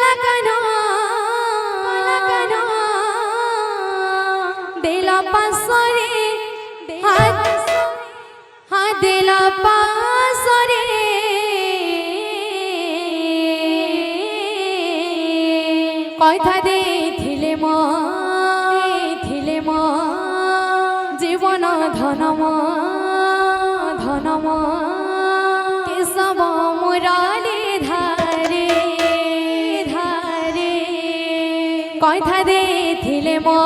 কলা কানো দিলা পাশরে হাত দিলা পাশরে কথা ଦେଇଥିଲେ ମୋ জীবন ধনম কেশব মুরালি ধারে কথা ଦେଇଥିଲେ ମୋ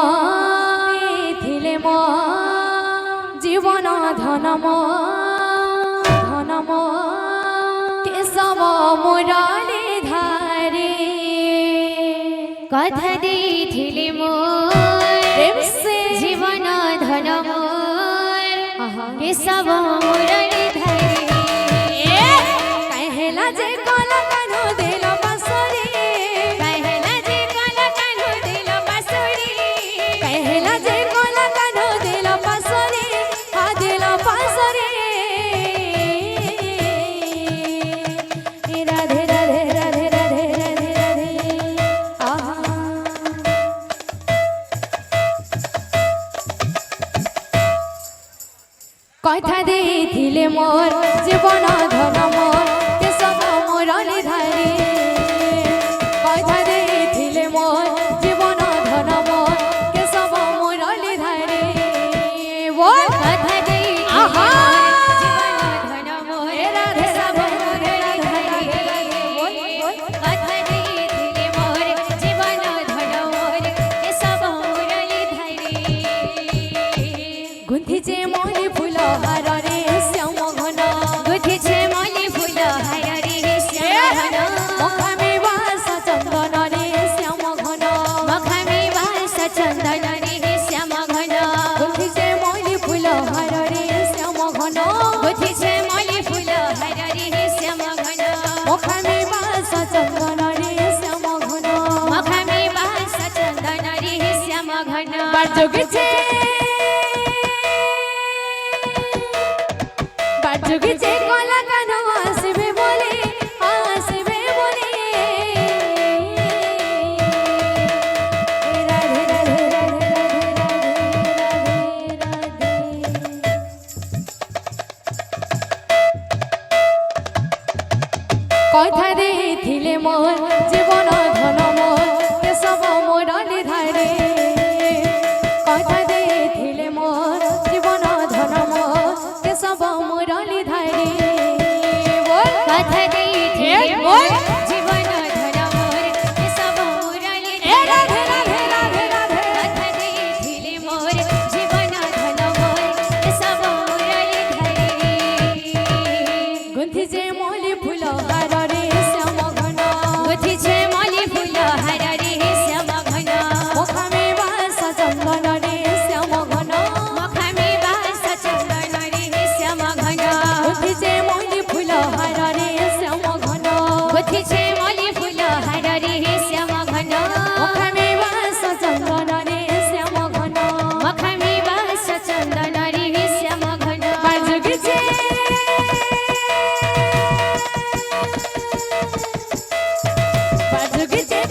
জীবন ধনম কেশব মুরালি ধারে কথা ଦେଇଥିଲେ মোর জীবন ধন মোর কেশব মুরালি ধারে कहला जे कला कानो दिल बसरी कहला जे कला कानो दिल बसरी कहला जे कला कानो दिल बसरी हा दिल बसरी राधे राधे राधे राधे राधे राधे आहा কথা ଦେଇଥିଲେ মোর জীবন ধন মোর কেশব মুরালি ধারে কথা ଦେଇଥିଲେ মোর জীবন ধন মোর কেশব মুরালি ধারে বল কথা ଦେଇଥିଲେ আহা জীবন ধন মোর কেশব মুরালি ধারে কথা ଦେଇଥିଲେ মোর জীবন ধন মোর কেশব মুরালি ধারে গুন্থিছে মলি ফুল হারে শ্যাম ঘন গুথিছে মলি ফুল হারে শ্যাম ঘন মখামে বাস চন্দন রে শ্যাম ঘন মখামে বাস চন্দন রে শ্যাম ঘন গুন্থিছে মলি ফুল হারে শ্যাম ঘন গুথিছে মলি ফুল হারে শ্যাম ঘন মখামে বাস চন্দন রে শ্যাম ঘন মখামে বাস চন্দন রে শ্যাম ঘন বাজুগিছে কলা কানো আসবে বলে রাধে রাধে রাধে কথা ଦେଇଥିଲେ মোর জীবন ধন মোর কেশব মুরালি ধারে কথা ଦେଇଥିଲେ মোর জীবন ধন মোর কেশব মুরালি ধারে বল কথা ଦେଇଥିଲେ মোর জীবন ধন মোর কেশব মুরালি ধারে রাধে রাধে রাধে রাধে কথা ଦେଇଥିଲେ মোর জীবন ধন মোর কেশব মুরালি ধারে গুন্থিছে মলি ফুল হারে শ্যাম ঘন গুথিছে মলি ফুল হারে শ্যাম ঘন মখামে বাস চন্দন রে শ্যাম ঘন মখামে বাস চন্দন রে শ্যাম ঘন গুন্থিছে মলি ফুল হারে শ্যাম ঘন গুথিছে মলি ফুল হারে শ্যাম ঘন মখামে বাস চন্দন রে শ্যাম ঘন মখামে বাস চন্দন রে শ্যাম ঘন বাজুগিছে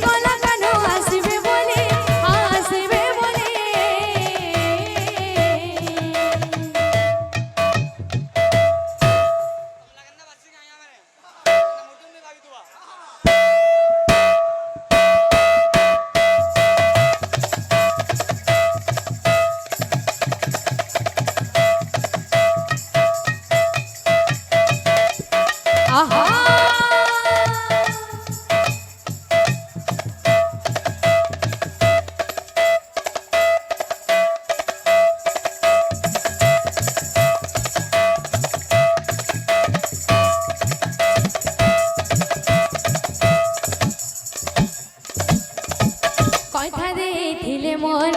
কলা কানো আসবে বলে আহা কথা ଦେଇଥିଲେ মোর